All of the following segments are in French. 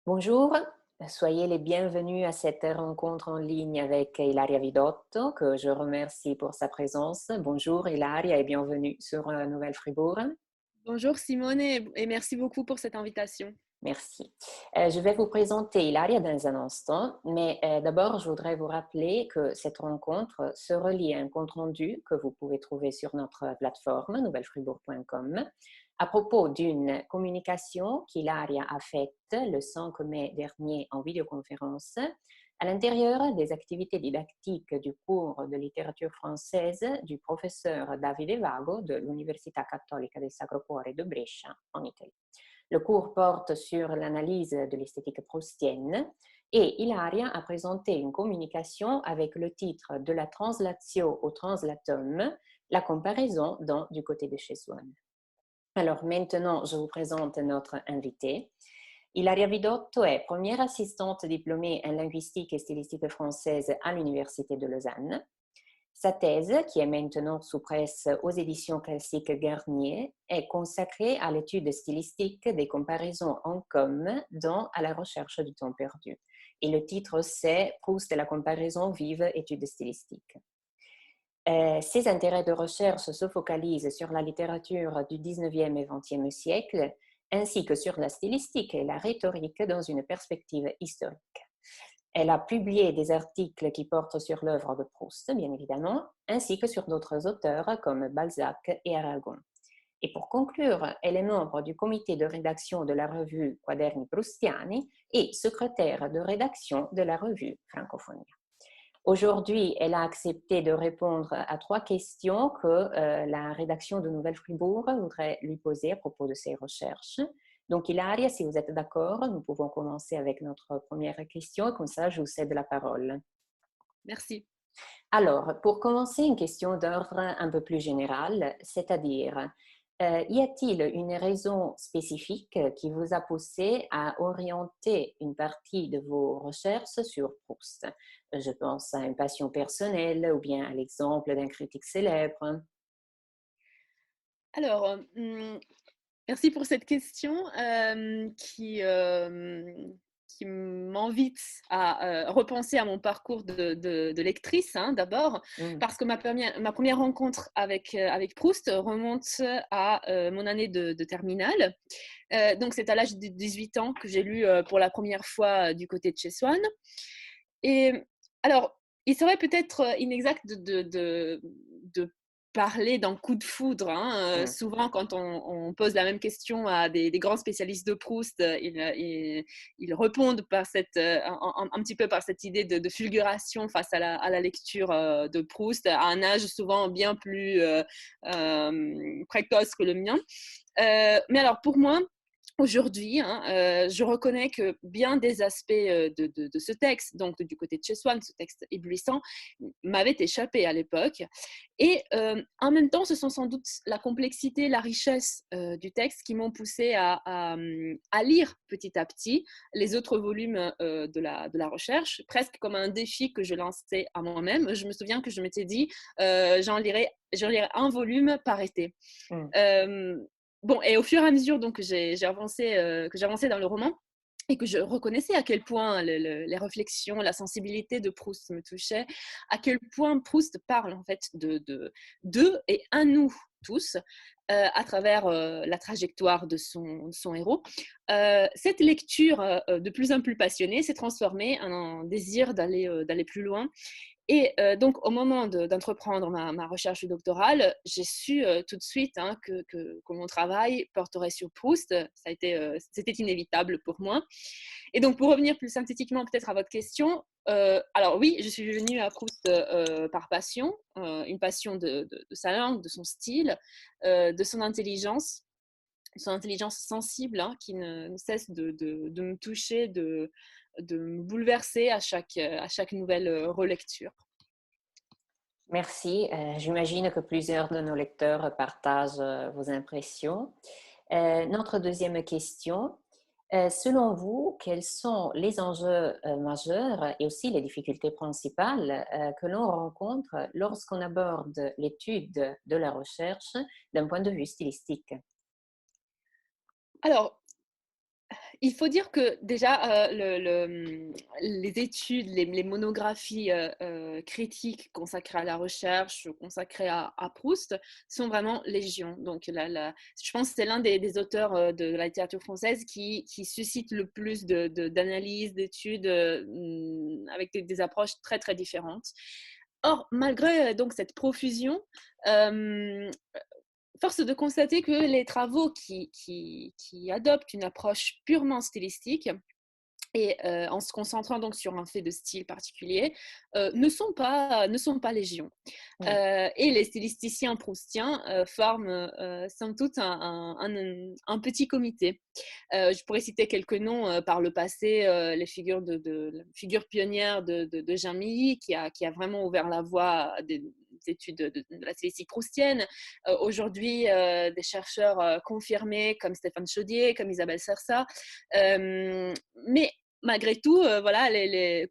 Bonjour, soyez les bienvenus à cette rencontre en ligne avec Ilaria Vidotto, que je remercie pour sa présence. Bonjour Ilaria et bienvenue sur Nouvelle Fribourg. Bonjour Simone et merci beaucoup pour cette invitation. Merci. Je vais vous présenter Ilaria dans un instant, mais d'abord, je voudrais vous rappeler que cette rencontre se relie à un compte-rendu que vous pouvez trouver sur notre plateforme nouvellefribourg.com à propos d'une communication qu'Hilaria a faite le 5 mai dernier en vidéoconférence à l'intérieur des activités didactiques du cours de littérature française du professeur Davide Vago de l'Università Cattolica del Sacro Cuore de Brescia en Italie. Le cours porte sur l'analyse de l'esthétique proustienne et Ilaria a présenté une communication avec le titre de la translatio au translatum, la comparaison dans Du côté de chez Swann. Alors maintenant, je vous présente notre invitée. Ilaria Vidotto est première assistante diplômée en linguistique et stylistique française à l'Université de Lausanne. Sa thèse, qui est maintenant sous presse aux éditions classiques Garnier, est consacrée à l'étude stylistique des comparaisons en com dans À la recherche du temps perdu. Et le titre, c'est Proust et la comparaison vive, étude stylistique. Ses intérêts de recherche se focalisent sur la littérature du 19e et 20e siècle, ainsi que sur la stylistique et la rhétorique dans une perspective historique. Elle a publié des articles qui portent sur l'œuvre de Proust, bien évidemment, ainsi que sur d'autres auteurs comme Balzac et Aragon. Et pour conclure, elle est membre du comité de rédaction de la revue Quaderni Proustiani et secrétaire de rédaction de la revue Francophonia. Aujourd'hui, elle a accepté de répondre à 3 questions que la rédaction de Nouvelle Fribourg voudrait lui poser à propos de ses recherches. Donc, Ilaria, si vous êtes d'accord, nous pouvons commencer avec notre première question et comme ça, je vous cède la parole. Merci. Alors, pour commencer, une question d'ordre un peu plus général, c'est-à-dire, y a-t-il une raison spécifique qui vous a poussé à orienter une partie de vos recherches sur Proust? Je pense à une passion personnelle ou bien à l'exemple d'un critique célèbre. Alors, merci pour cette question, qui m'invite à, repenser à mon parcours de lectrice, hein, d'abord. Mm. Parce que ma première rencontre avec Proust remonte à, mon année de terminale. Donc c'est à l'âge de 18 ans que j'ai lu, pour la première fois, Du côté de chez Swann. Et alors, il serait peut-être inexact de parler d'un coup de foudre, hein. Mm. Souvent, quand on pose la même question à des grands spécialistes de Proust, ils répondent par un petit peu par cette idée de fulguration face à la lecture de Proust, à un âge souvent bien plus précoce que le mien. Mais alors, pour moi, aujourd'hui, hein, je reconnais que bien des aspects de ce texte, donc du côté de chez Swann, ce texte éblouissant, m'avaient échappé à l'époque. Et en même temps, ce sont sans doute la complexité, la richesse du texte qui m'ont poussé à lire petit à petit les autres volumes de la recherche, presque comme un défi que je lançais à moi-même. Je me souviens que je m'étais dit, j'en lirai un volume par été. Mm. Euh, Bon, et au fur et à mesure donc, que j'avançais dans le roman et que je reconnaissais à quel point les réflexions, la sensibilité de Proust me touchaient, à quel point Proust parle en fait d'eux et à nous tous à travers la trajectoire de son héros. Cette lecture de plus en plus passionnée s'est transformée en un désir d'aller plus loin. Et donc, au moment d'entreprendre ma recherche doctorale, j'ai su tout de suite, hein, que mon travail porterait sur Proust. C'était inévitable pour moi. Et donc, pour revenir plus synthétiquement peut-être à votre question, alors oui, je suis venue à Proust par passion, une passion de sa langue, de son style, de son intelligence sensible, hein, qui ne cesse de me toucher, de me bouleverser à chaque nouvelle relecture. Merci. J'imagine que plusieurs de nos lecteurs partagent vos impressions. Notre deuxième question, selon vous, quels sont les enjeux majeurs et aussi les difficultés principales que l'on rencontre lorsqu'on aborde l'étude de la recherche d'un point de vue stylistique? Alors, Il faut dire que déjà, les études, les monographies critiques consacrées à la recherche, consacrées à Proust, sont vraiment légion. Donc, je pense que c'est l'un des auteurs de la littérature française qui suscite le plus d'analyses, d'études avec des approches très, très différentes. Or, malgré donc cette profusion, euh, force est de constater que les travaux qui adoptent une approche purement stylistique et en se concentrant donc sur un fait de style particulier, ne sont pas légion. Oui. Et les stylisticiens proustiens forment sans doute un petit comité. Je pourrais citer quelques noms par le passé, les figures la figure pionnière de Jean Milly, qui a vraiment ouvert la voie à des études de la stylistique proustienne. Aujourd'hui, des chercheurs confirmés comme Stéphane Chaudier, comme Isabelle Sersa. Mais malgré tout, voilà,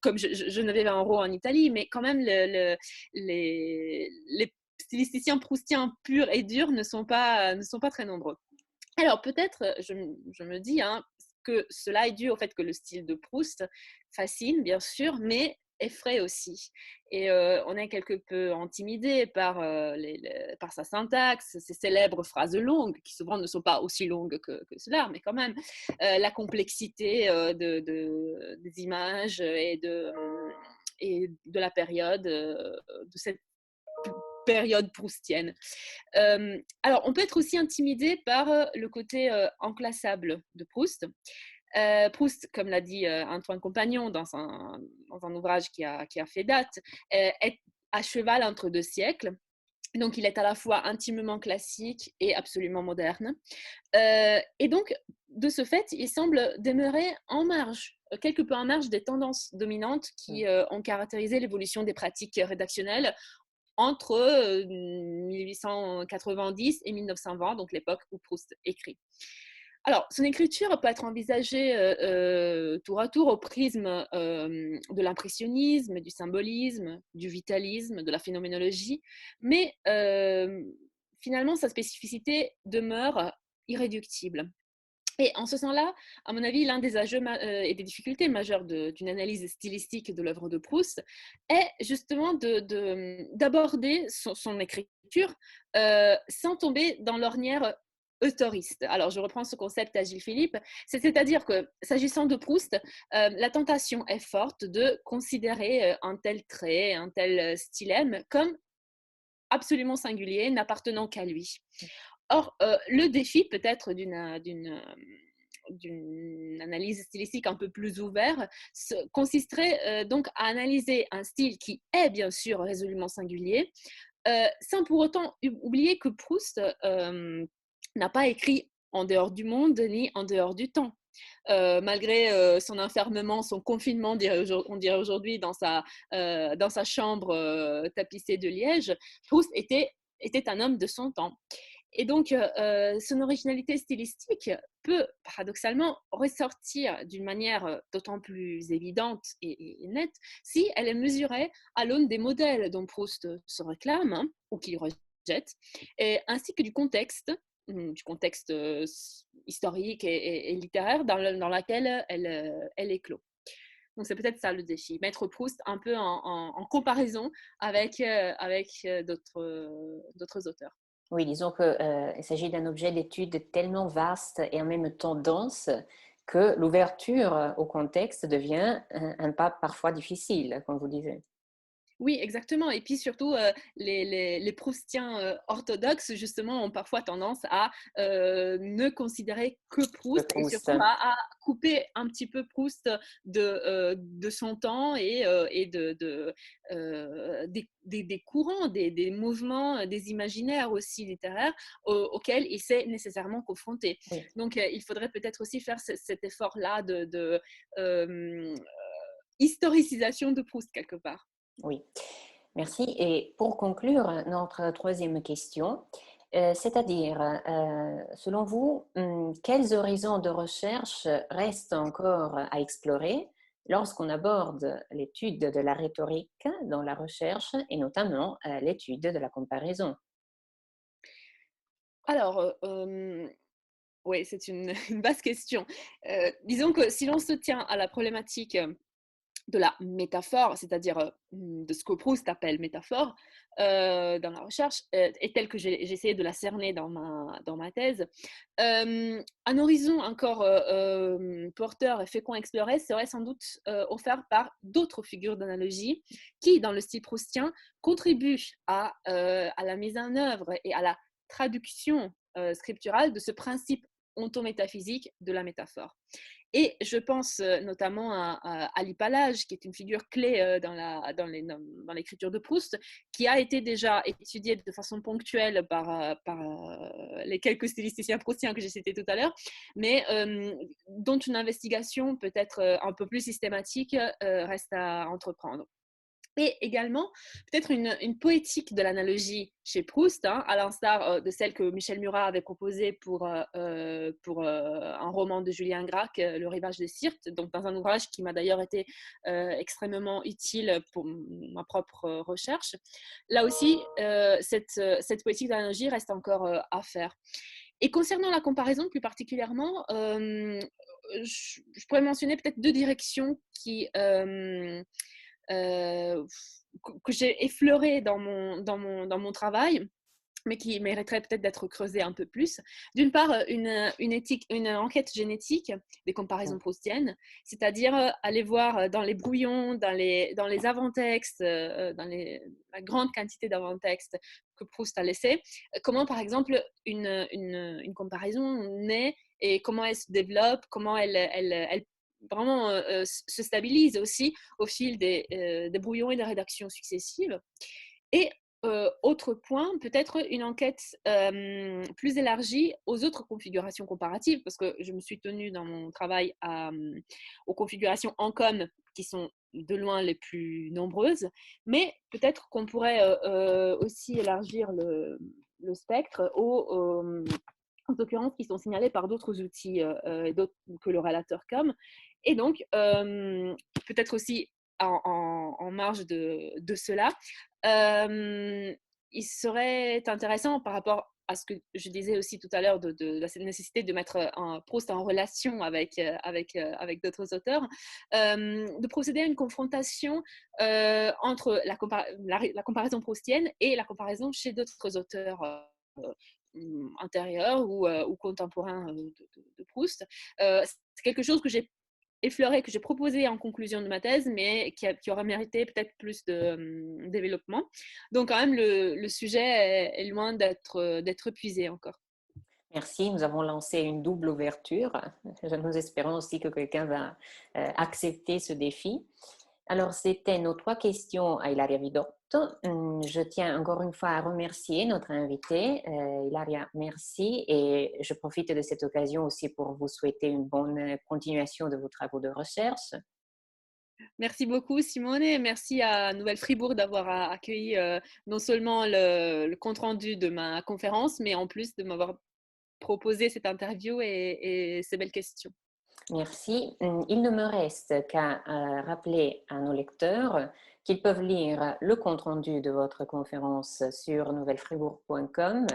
comme je ne vais pas en Rouen en Italie, mais quand même, les stylisticiens proustiens purs et durs ne sont pas très nombreux. Alors peut-être, je me dis hein, que cela est dû au fait que le style de Proust fascine, bien sûr, mais effraie aussi. Et on est quelque peu intimidé par sa syntaxe, ses célèbres phrases longues, qui souvent ne sont pas aussi longues que cela, mais quand même, la complexité des images et de la période, de cette période proustienne. Alors, on peut être aussi intimidé par le côté enclassable de Proust. Proust, comme l'a dit Antoine Compagnon dans un ouvrage qui a fait date, est à cheval entre deux siècles. Donc, il est à la fois intimement classique et absolument moderne. Et donc, de ce fait, il semble demeurer en marge, quelque peu en marge des tendances dominantes qui ont caractérisé l'évolution des pratiques rédactionnelles entre 1890 et 1920, donc l'époque où Proust écrit. Alors, son écriture peut être envisagée tour à tour au prisme de l'impressionnisme, du symbolisme, du vitalisme, de la phénoménologie, mais finalement, sa spécificité demeure irréductible. Et en ce sens-là, à mon avis, l'un des enjeux et des difficultés majeures d'une analyse stylistique de l'œuvre de Proust est justement d'aborder son écriture sans tomber dans l'ornière autoriste. Alors, je reprends ce concept à Gilles Philippe, c'est-à-dire que, s'agissant de Proust, la tentation est forte de considérer un tel trait, un tel stylème comme absolument singulier, n'appartenant qu'à lui. Or, le défi peut-être d'une analyse stylistique un peu plus ouverte consisterait donc à analyser un style qui est bien sûr résolument singulier, sans pour autant oublier que Proust n'a pas écrit en dehors du monde ni en dehors du temps. Malgré son enfermement, son confinement, on dirait aujourd'hui, dans sa chambre tapissée de liège, Proust était un homme de son temps. Et donc, son originalité stylistique peut paradoxalement ressortir d'une manière d'autant plus évidente et nette si elle est mesurée à l'aune des modèles dont Proust se réclame hein, ou qu'il rejette, ainsi que du contexte historique et littéraire dans lequel elle éclot. Donc, c'est peut-être ça le défi, mettre Proust un peu en comparaison avec d'autres auteurs. Oui, disons qu'il s'agit d'un objet d'étude tellement vaste et en même temps dense que l'ouverture au contexte devient un pas parfois difficile, comme vous disiez. Oui, exactement. Et puis surtout, les proustiens orthodoxes, justement, ont parfois tendance à ne considérer que Le Proust et Proust. surtout à couper un petit peu Proust de son temps et des courants, des mouvements, des imaginaires aussi littéraires auxquels il s'est nécessairement confronté. Oui. Donc, il faudrait peut-être aussi faire cet effort-là de historicisation de Proust quelque part. Oui, merci. Et pour conclure, notre troisième question, c'est-à-dire, selon vous, quels horizons de recherche restent encore à explorer lorsqu'on aborde l'étude de la rhétorique dans la recherche et notamment l'étude de la comparaison? Alors, Oui, c'est une, une vaste question. Disons que si l'on se tient à la problématique de la métaphore, c'est-à-dire de ce que Proust appelle métaphore dans la recherche, et telle que j'ai essayé de la cerner dans ma thèse, un horizon encore porteur et fécond à explorer serait sans doute offert par d'autres figures d'analogie qui, dans le style proustien, contribuent à la mise en œuvre et à la traduction scripturale de ce principe ontométaphysique de la métaphore. Et je pense notamment à Ali Palage, qui est une figure clé dans l'écriture de Proust, qui a été déjà étudiée de façon ponctuelle par les quelques stylisticiens proustiens que j'ai cités tout à l'heure, mais dont une investigation peut-être un peu plus systématique reste à entreprendre. Et également, peut-être une poétique de l'analogie chez Proust, hein, à l'instar de celle que Michel Murat avait proposée pour un roman de Julien Gracq, Le rivage de Syrte, donc dans un ouvrage qui m'a d'ailleurs été extrêmement utile pour ma propre recherche. Là aussi, cette poétique de l'analogie reste encore à faire. Et concernant la comparaison plus particulièrement, je pourrais mentionner peut-être deux directions euh, que j'ai effleuré dans mon travail, mais qui mériterait peut-être d'être creusé un peu plus. D'une part, une enquête génétique des comparaisons proustiennes, c'est-à-dire aller voir dans les brouillons, dans les avant-textes, la grande quantité d'avant-textes que Proust a laissé, comment par exemple une comparaison naît et comment elle se développe, comment elle vraiment se stabilise aussi au fil des brouillons et des rédactions successives. Et autre point, peut-être une enquête plus élargie aux autres configurations comparatives, parce que je me suis tenue dans mon travail aux configurations en com, qui sont de loin les plus nombreuses, mais peut-être qu'on pourrait aussi élargir le spectre aux occurrences qui sont signalées par d'autres outils que le relateur com. Et donc, peut-être aussi en marge de cela, il serait intéressant par rapport à ce que je disais aussi tout à l'heure de la nécessité de mettre un Proust en relation avec d'autres auteurs, de procéder à une confrontation entre la comparaison proustienne et la comparaison chez d'autres auteurs antérieurs ou contemporains de Proust. C'est quelque chose que j'ai effleuré, que j'ai proposé en conclusion de ma thèse, mais qui aurait mérité peut-être plus de développement. Donc quand même, le sujet est loin d'être épuisé encore. Merci, nous avons lancé une double ouverture. Nous espérons aussi que quelqu'un va accepter ce défi. Alors, c'était nos trois questions à Ilaria Vidotto. Je tiens encore une fois à remercier notre invitée. Ilaria, merci. Et je profite de cette occasion aussi pour vous souhaiter une bonne continuation de vos travaux de recherche. Merci beaucoup, Simone, et merci à Nouvelle Fribourg d'avoir accueilli non seulement le compte-rendu de ma conférence, mais en plus de m'avoir proposé cette interview et ces belles questions. Merci. Il ne me reste qu'à rappeler à nos lecteurs qu'ils peuvent lire le compte-rendu de votre conférence sur nouvellefribourg.com,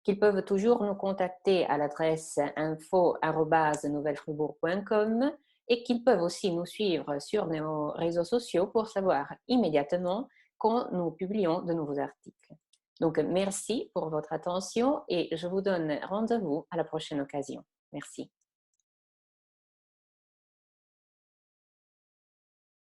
qu'ils peuvent toujours nous contacter à l'adresse info@nouvellefribourg.com et qu'ils peuvent aussi nous suivre sur nos réseaux sociaux pour savoir immédiatement quand nous publions de nouveaux articles. Donc, merci pour votre attention et je vous donne rendez-vous à la prochaine occasion. Merci.